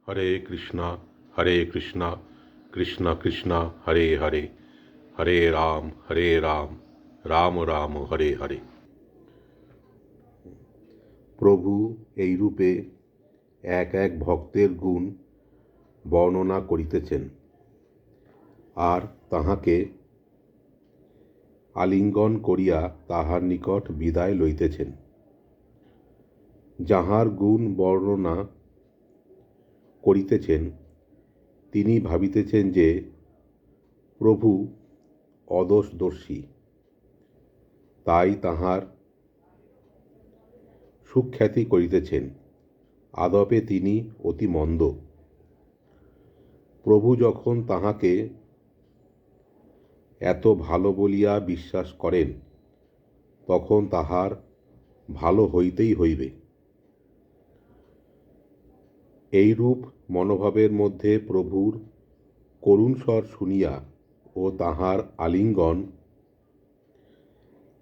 হরে কৃষ্ণ কৃষ্ণ কৃষ্ণ হরে হরে হরে রাম রাম রাম হরে হরে। প্রভু এই রূপে এক এক ভক্তের গুণ বর্ণনা করিতেছেন আর তাহাকে আলিঙ্গন করিয়া তাহার নিকট বিদায় লইতেছেন। যাহার গুণ বর্ণনা করিতেছেন তিনি ভাবিতেছেন যে প্রভু অদোষদর্শী, তাই তাহার সুখ্যাতি করিতেছেন। আদপে তিনি অতি মন্দ। প্রভু যখন তাহাকে এত ভালো বলিয়া বিশ্বাস করেন তখন তাহার ভালো হইতেই হইবে। এইরূপ মনোভাবের মধ্যে প্রভুর করুণ স্বর শুনিয়া ও তাহার আলিঙ্গন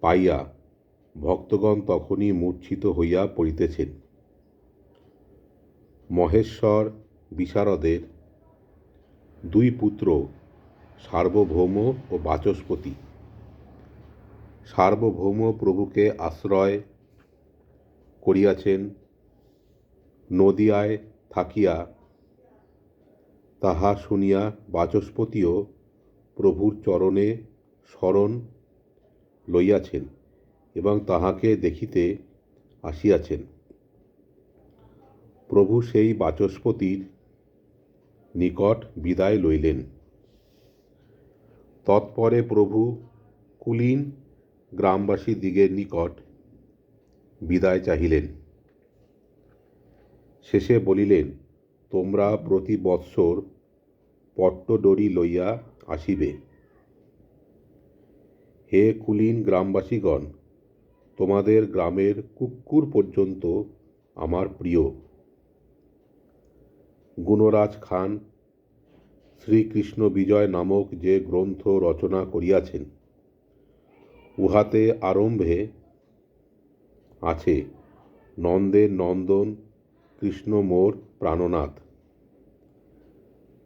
পাইয়া ভক্তগণ তখনই মূর্ছিত হইয়া পড়িতেছেন। মহেশ্বর বিশারদের দুই পুত্র সার্বভৌম ও বাচস্পতি। সার্বভৌম প্রভুকে আশ্রয় করিয়াছেন নদিয়ায় থাকিয়া, তাহা শুনিয়া বাচস্পতিও প্রভুর চরণে শরণ লইয়াছেন এবং তাহাকে দেখিতে আসিয়াছেন। প্রভু সেই বাচস্পতির নিকট বিদায় লইলেন। তৎপরে প্রভু কুলীন গ্রামবাসী দিগের নিকট বিদায় চাহিলেন। শেষে বলিলেন, তোমরা প্রতি বৎসর পট্টডরি লইয়া আসিবে। হে কুলীন গ্রামবাসীগণ, তোমাদের গ্রামের কুক্কুর পর্যন্ত আমার প্রিয়। গুণরাজ খান শ্রীকৃষ্ণ বিজয় নামক যে গ্রন্থ রচনা করিয়াছেন, উহাতে আরম্ভে আছে, নন্দের নন্দন কৃষ্ণ মোর প্রাণনাথ।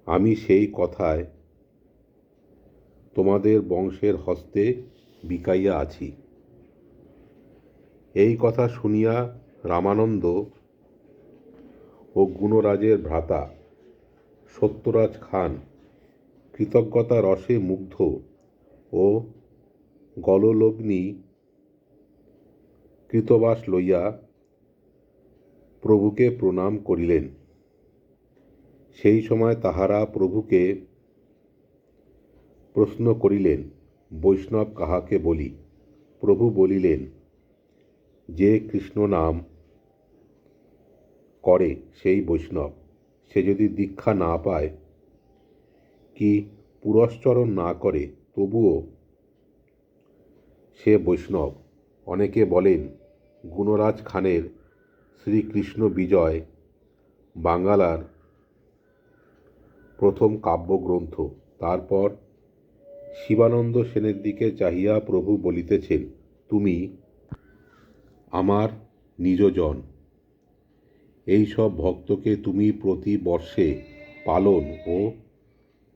আমি সেই কথায় তোমাদের বংশের হস্তে বিকাইয়া আছি। এই কথা শুনিয়া রামানন্দ ও গুণরাজের ভ্রাতা সত্যরাজ খান কৃতজ্ঞতা রসে মুগ্ধ ও গললগ্নি কৃতবাস লইয়া প্রভুকে প্রণাম করিলেন। সেই সময় তাহারা প্রভুকে প্রশ্ন করিলেন, বৈষ্ণব কাহাকে বলি? প্রভু বলিলেন, যে কৃষ্ণ নাম করে সেই বৈষ্ণব। সে যদি দীক্ষা না পায় কি পুরস্চরণ না করে তবুও সে বৈষ্ণব। অনেকে বলেন, গুণরাজ খানের শ্রীকৃষ্ণ বিজয় বাঙ্গালার প্রথম কাব্যগ্রন্থ। তারপর শিবানন্দ সেনের দিকে চাহিয়া প্রভু বলিতেছেন, তুমি আমার নিজজন। এই সব ভক্তকে তুমি প্রতি বর্ষে পালন ও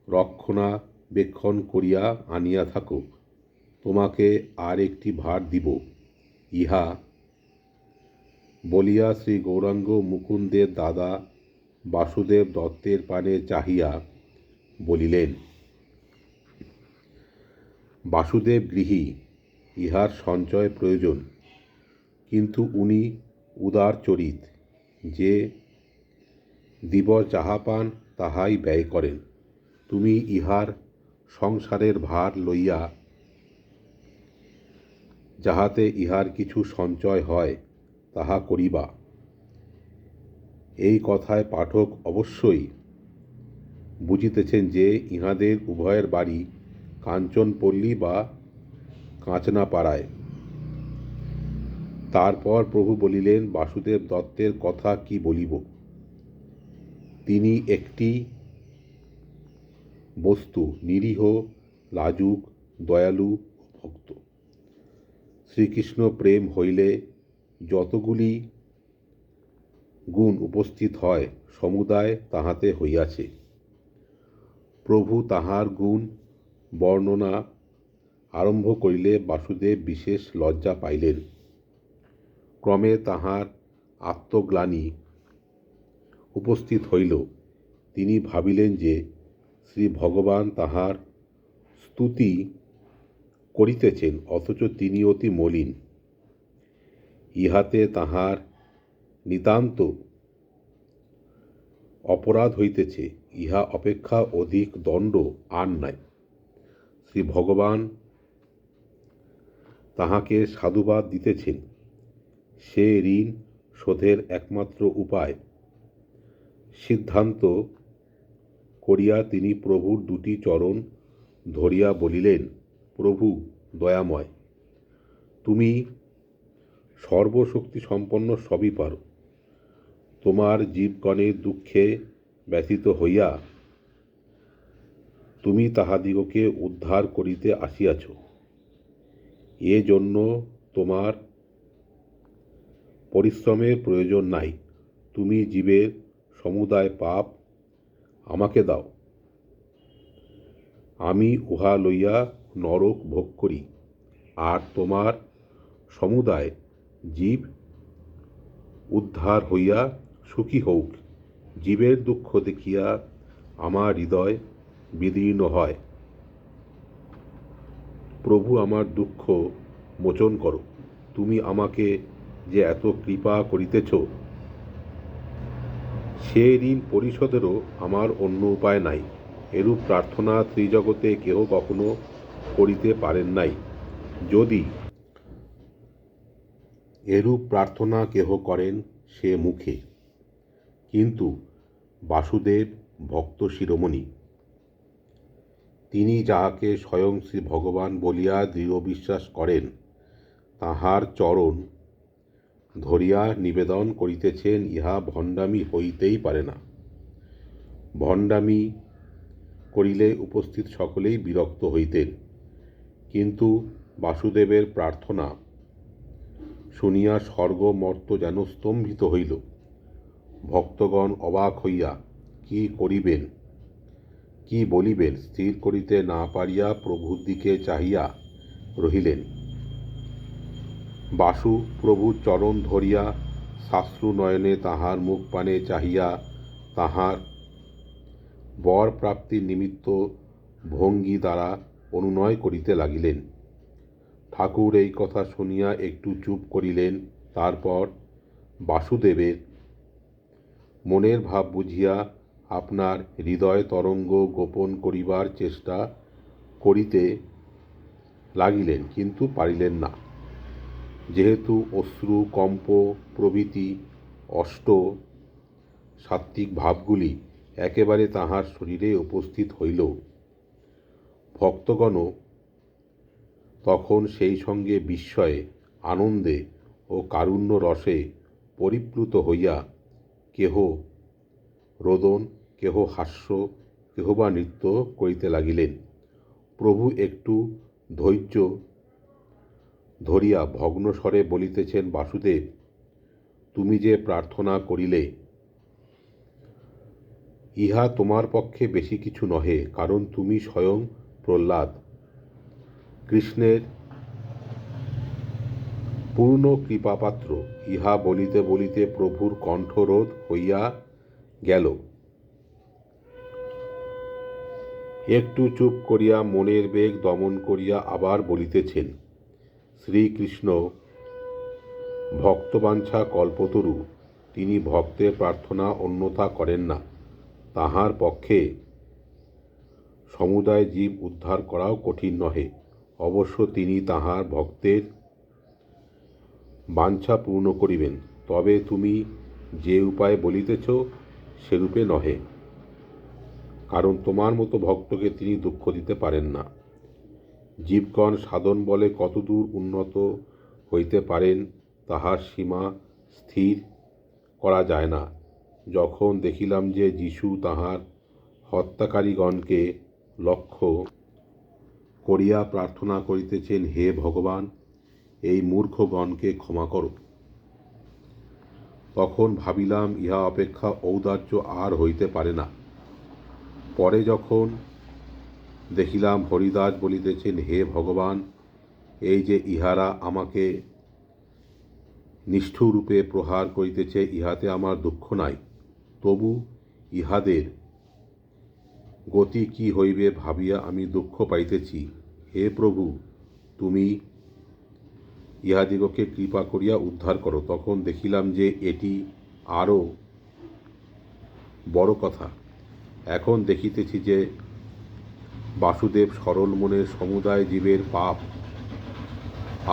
রক্ষণাবেক্ষণ করিয়া আনিয়া থাকো। তোমাকে আর একটি ভার দিব। ইহা বলিয়া শ্রী গৌরাঙ্গ মুকুন্দের দাদা বাসুদেব দত্তের পানে চাহিয়া বলিলেন, বাসুদেব গৃহী, ইহার সঞ্চয় প্রয়োজন, কিন্তু উনি উদার চরিত, যে দিবস যাহা পান তাহাই ব্যয় করেন। তুমি ইহার সংসারের ভার লইয়া যাহাতে ইহার কিছু সঞ্চয় হয় তাহা করিবা। এই কথায় পাঠক অবশ্যই বুঝিতেছেন যে ইহাদের উভয়ের বাড়ি কাঞ্চনপল্লী বা কাঁচনাপাড়ায়। তারপর প্রভু বলিলেন, বাসুদেব দত্তের কথা কি বলিব। তিনি একটি বস্তু, নিরীহ, লাজুক, দয়ালু ও ভক্ত। শ্রীকৃষ্ণ প্রেম হইলে যতগুলি গুণ উপস্থিত হয়, সমুদায় তাহাতে হইয়াছে। প্রভু তাহার গুণ বর্ণনা আরম্ভ করিলে বাসুদেব বিশেষ লজ্জা পাইলেন। ক্রমে তাহার আত্মগ্লানি উপস্থিত হইল। তিনি ভাবিলেন যে শ্রী ভগবান তাহার স্তুতি করিতেছেন, অথচ তিনি অতি মলিন। ইহাতে তাহার নিতান্ত অপরাধ হইতেছে। ইহা অপেক্ষা অধিক দণ্ড আর নাই। শ্রী ভগবান তাহাকে সাধুবাদ দিতেছেন। সে ঋণ শোধের একমাত্র উপায় সিদ্ধান্ত করিয়া তিনি প্রভুর দুটি চরণ ধরিয়া বলিলেন, প্রভু দয়াময়, তুমি সর্বশক্তি সম্পন্ন, সবই পারো। তোমার জীবগণের দুঃখে ব্যথিত হইয়া তুমি তাহাদিগকে উদ্ধার করিতে আসিয়াছ। এ জন্য তোমার পরিশ্রমের প্রয়োজন নাই। তুমি জীবের সমুদায় পাপ আমাকে দাও, আমি উহা লইয়া নরক ভোগ করি, আর তোমার সমুদায় জীব উদ্ধার হইয়া সুখী হউক। জীবের দুঃখ দেখিয়া আমার হৃদয় বিদীর্ণ হয়। প্রভু, আমার দুঃখ মোচন করো। তুমি আমাকে যে এত কৃপা করিতেছ, সে ঋণ পরিশোধেরও আমার অন্য উপায় নাই। এরূপ প্রার্থনা ত্রিজগতে কেহ কখনো করিতে পারেন নাই। যদি এরূপ প্রার্থনা কেহ করেন, সে মুখে, কিন্তু বাসুদেব ভক্ত শিরোমণি। তিনি যাহাকে স্বয়ং শ্রী ভগবান বলিয়া দৃঢ় বিশ্বাস করেন, তাহার চরণ ধরিয়া নিবেদন করিতেছেন, ইহা ভণ্ডামি হইতেই পারে না। ভণ্ডামি করিলে উপস্থিত সকলেই বিরক্ত হইতেন। কিন্তু বাসুদেবের প্রার্থনা শুনিয়া স্বর্গ মর্ত্য যেন স্তম্ভিত হইল। ভক্তগণ অবাক হইয়া কি করিবেন কি বলিবেন স্থির করিতে না পারিয়া প্রভুর দিকে চাহিয়া রহিলেন। বাসু প্রভুর চরণ ধরিয়া সাশ্রু নয়নে তাহার মুখ পানে চাহিয়া তাহার বর প্রাপ্তির নিমিত্ত ভঙ্গি দ্বারা অনুনয় করিতে লাগিলেন। ঠাকুর এই কথা শুনিয়া একটু চুপ করিলেন। তারপর বাসুদেবের মনের ভাব বুঝিয়া আপনার হৃদয় তরঙ্গ গোপন করিবার চেষ্টা করিতে লাগিলেন, কিন্তু পারিলেন না। যেহেতু অশ্রু, কম্প প্রভৃতি অষ্ট সাত্ত্বিক ভাবগুলি একেবারে তাহার শরীরে উপস্থিত হইল, ভক্তগণও তখন সেই সঙ্গে বিস্ময়ে, আনন্দে ও কারুণ্য রসে পরিপ্লুত হইয়া কেহ রোদন, কেহ হাস্য, কেহ বা নৃত্য করিতে লাগিলেন। প্রভু একটু ধৈর্য ধরিয়া ভগ্নস্বরে বলিতেছেন, বাসুদেব, তুমি যে প্রার্থনা করিলে, ইহা তোমার পক্ষে বেশি কিছু নহে, কারণ তুমি স্বয়ং প্রহ্লাদ, কৃষ্ণের পূর্ণ কৃপাপাত্র। ইহা বলিতে বলিতে প্রভুর কণ্ঠরোধ হইয়া গেল। একটু চুপ করিয়া মনের বেগ দমন করিয়া আবার বলিতেছেন, শ্রীকৃষ্ণ ভক্তবাঞ্ছা কল্পতরু। তিনি ভক্তের প্রার্থনা অন্যথা করেন না। তাহার পক্ষে সমুদায় জীব উদ্ধার করাও কঠিন নহে। অবশ্য তিনি তাহার ভক্তের বাঞ্ছা পূর্ণ করিবেন, তবে তুমি যে উপায় বলিতেছ সেরূপে নহে, কারণ তোমার মতো ভক্তকে তিনি দুঃখ দিতে পারেন না। জীবগণ সাধন বলে কতদূর উন্নত হইতে পারেন, তাহার সীমা স্থির করা যায় না। যখন দেখিলাম যে যীশু তাহার হত্যাকারীগণকে লক্ষ্য করিয়া প্রার্থনা করিতেছেন, হে ভগবান, এই মূর্খগণকে ক্ষমা করো, তখন ভাবিলাম ইহা অপেক্ষা ঔদার্য আর হইতে পারে না। পরে যখন দেখিলাম হরিদাস বলিতেছেন, হে ভগবান, এই যে ইহারা আমাকে নিষ্ঠুররূপে প্রহার করিতেছে, ইহাতে আমার দুঃখ নাই, তবু ইহাদের গতি কি হইবে ভাবিয়া আমি দুঃখ পাইতেছি। হে প্রভু, তুমি ইহাদিগকে কৃপা করিয়া উদ্ধার করো। তখন দেখিলাম যে এটি আরও বড় কথা। এখন দেখিতেছি যে বাসুদেব সরল মনের সমুদায় জীবের পাপ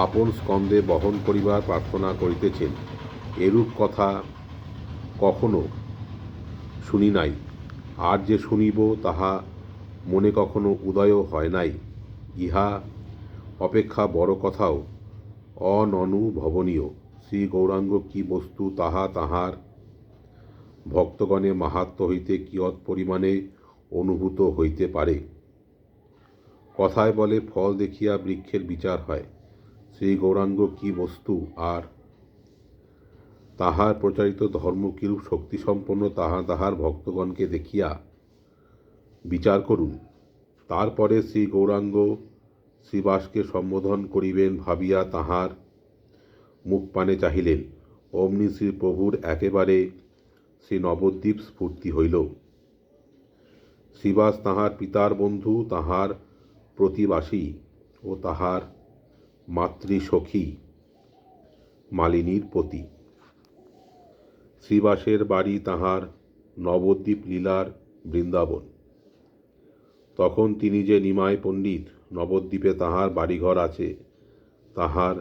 আপন স্কন্ধে বহন করিবার প্রার্থনা করিতেছেন। এরূপ কথা কখনো শুনি নাই, আর যে শুনিব তাহা মনে কখনো উদয় হয় নাই। ইহা অপেক্ষা বড় কথাও অননুভবনীয়। শ্রী গৌরাঙ্গ কি বস্তু তাহা তাহার ভক্তগণে মাহাত্ম্য হইতে কিয়ৎ পরিমাণে অনুভূত হইতে পারে। কথায় বলে, ফল দেখিয়া বৃক্ষের বিচার হয়। শ্রী গৌরাঙ্গ কি বস্তু আর তাহার প্রচারিত ধর্ম কিরূপ শক্তিসম্পন্ন তাহা তাহার ভক্তগণকে দেখিয়া বিচার করুন। তারপরে শ্রী গৌরাঙ্গ শ্রীবাসকে সম্বোধন করিবেন ভাবিয়া তাহার মুখপানে চাহিলেন। অমনি শ্রী প্রভুর একেবারে শ্রী নবদ্বীপ স্ফূর্তি হইল। শ্রীবাস তাহার পিতার বন্ধু, তাহার প্রতিবাসী ও তাহার মাতৃসখী মালিনীর পতি। শ্রীবাসের বাড়ি তাহার নবদ্বীপ লীলার বৃন্দাবন। তখন তিনি যে নিমাই পণ্ডিত, নবদ্বীপে তাহার বাড়িঘর আছে, তাহার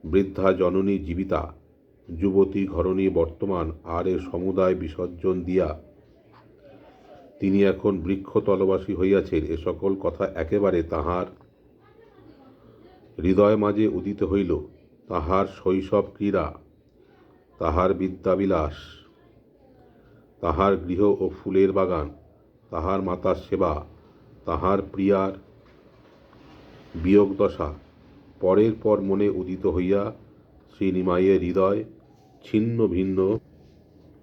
বৃদ্ধা জননী জীবিতা, যুবতী ঘরণী বর্তমান, আর এ সমুদায় বিসর্জন দিয়া তিনি এখন বৃক্ষতলবাসী হইয়াছেন। এ সকল কথা একেবারে তাহার হৃদয় মাঝে উদিত হইল। তাহার শৈশব ক্রীড়া, তাহার বিদ্যাবিলাস, তাহার গৃহ ও ফুলের বাগান, তাহার মাতার সেবা, তাহার প্রিয়ার বিয়োগদশা পরের পর মনে উদিত হইয়া শ্রী নিমাইয়ের হৃদয় ছিন্ন ভিন্ন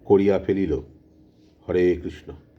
করিয়া ফেলিল। হরে কৃষ্ণ।